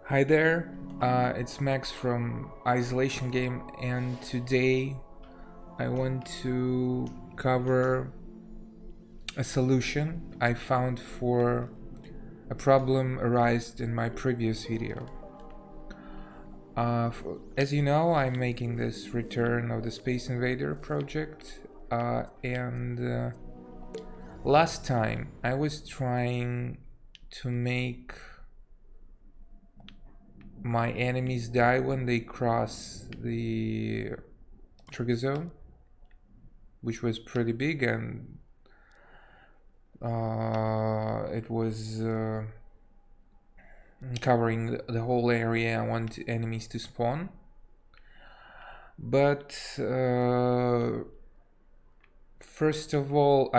Hi there, it's Max from Isolation Game, and today I want to cover a solution I found for a problem arised in my previous video. As you know, I'm making this Return of the Space Invader project, and last time I was trying to make my enemies die when they cross the trigger zone, which was pretty big, and it was covering the whole area. I want enemies to spawn, but first of all,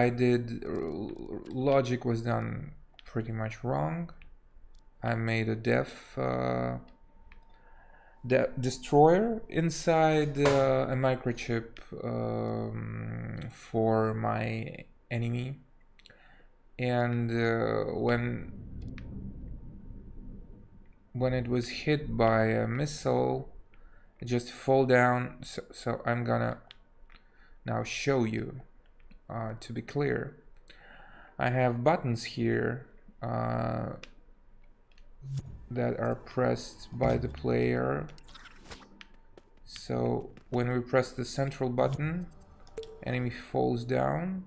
logic was done pretty much wrong. I made a def destroyer inside a microchip for my enemy, and when it was hit by a missile, it just fall down. So I'm gonna now show you. To be clear, I have buttons here that are pressed by the player. So when we press the central button, enemy falls down,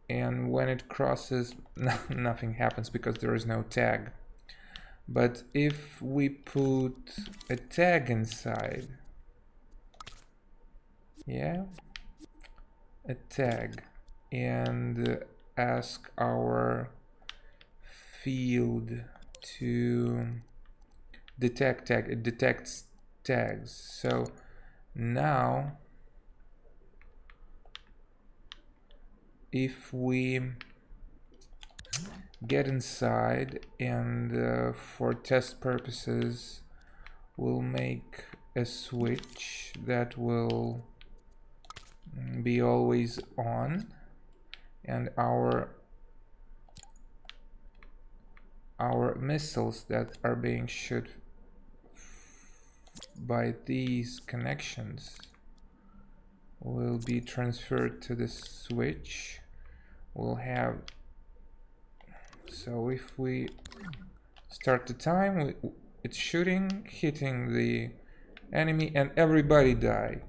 and when it crosses, nothing happens because there is no tag. But if we put a tag inside, a tag, and ask our field to detect tag, it detects tags. So now if we get inside and for test purposes we'll make a switch that will be always on, and our missiles that are being shot by these connections will be transferred to the switch. We'll have, so if we start the time, it's shooting, hitting the enemy, and everybody die.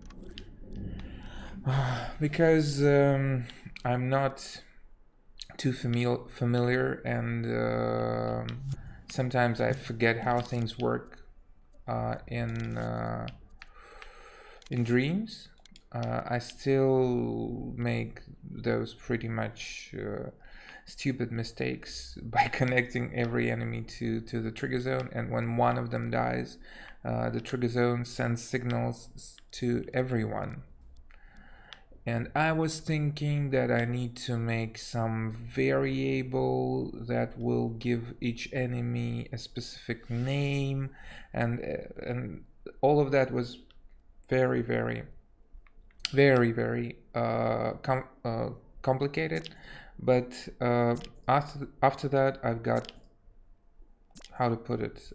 Because I'm not too familiar, and sometimes I forget how things work in dreams. I still make those pretty much stupid mistakes by connecting every enemy to the trigger zone, and when one of them dies, the trigger zone sends signals to everyone. And I was thinking that I need to make some variable that will give each enemy a specific name, and all of that was very complicated. But after that, I've got, how to put it,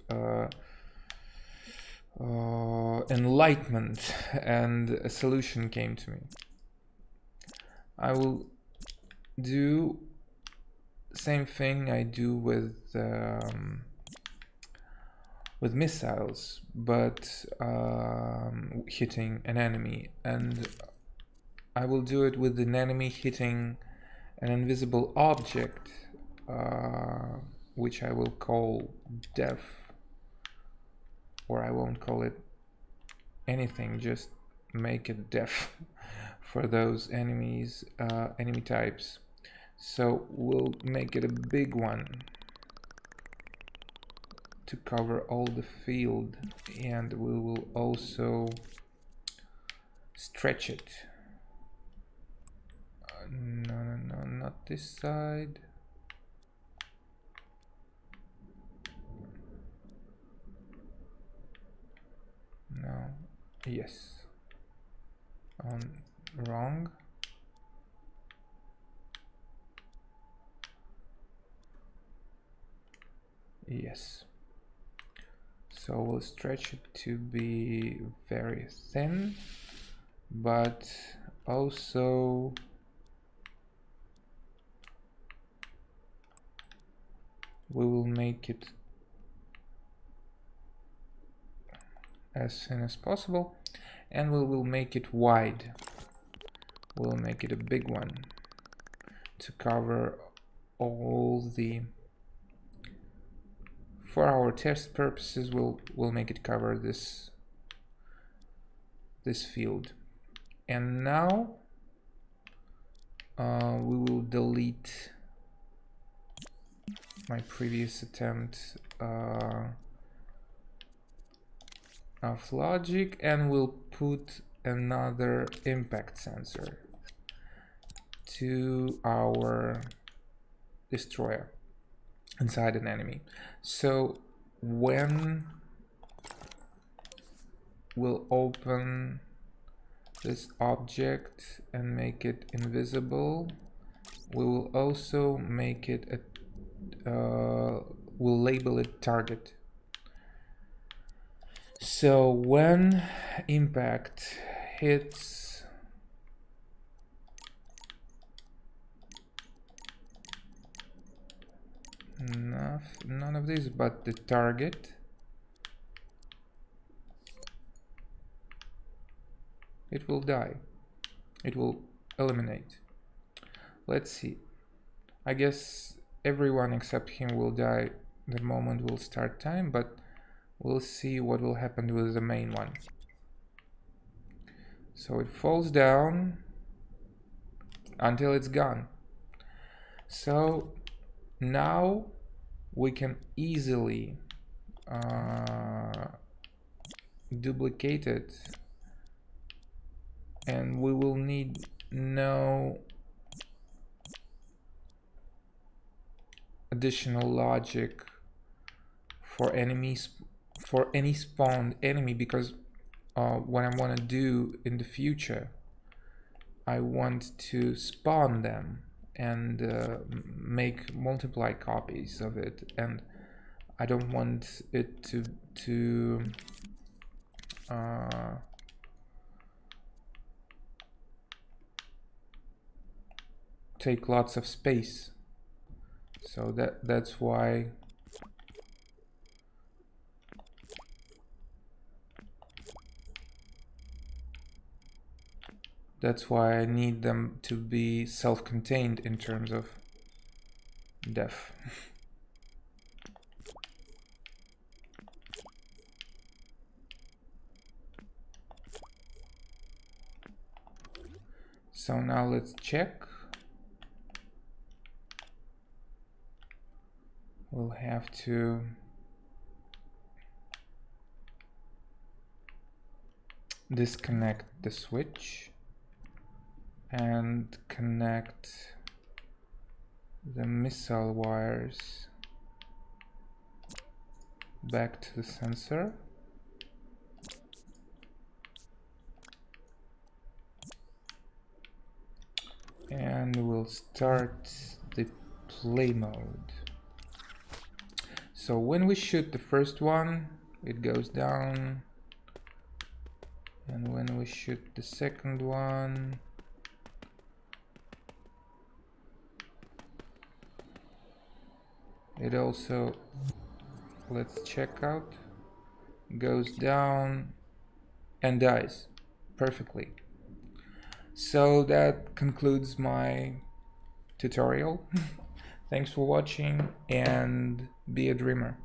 enlightenment, and a solution came to me. I will do the same thing I do with missiles, but hitting an enemy, and I will do it with an enemy hitting an invisible object, which I will call def, or I won't call it anything, just make it def for those enemies, enemy types. So we'll make it a big one to cover all the field, and we will also stretch it. No, not this side. No, yes, on wrong. Yes. So we'll stretch it to be very thin, but also we will make it as thin as possible, and we will make it wide. We'll make it a big one to cover all the, for our test purposes, we'll make it cover this field. And now we will delete my previous attempt of logic, and we'll put another impact sensor to our destroyer inside an enemy. So when we'll open this object and make it invisible, we will also make it we'll label it target. So when impact hits none of this but the target, it will die. It will eliminate. Let's see. I guess everyone except him will die the moment we'll start time, but we'll see what will happen with the main one. So it falls down until it's gone. So now we can easily duplicate it, and we will need no additional logic for enemies, for any spawned enemy, because what I want to do in the future, I want to spawn them and make multiply copies of it, and I don't want it to take lots of space. So that's why I need them to be self-contained in terms of def. So now let's check. We'll have to disconnect the switch and connect the missile wires back to the sensor. And we'll start the play mode. So when we shoot the first one, it goes down, and when we shoot the second one, it also, let's check out, goes down and dies perfectly. So that concludes my tutorial. Thanks for watching, and be a dreamer.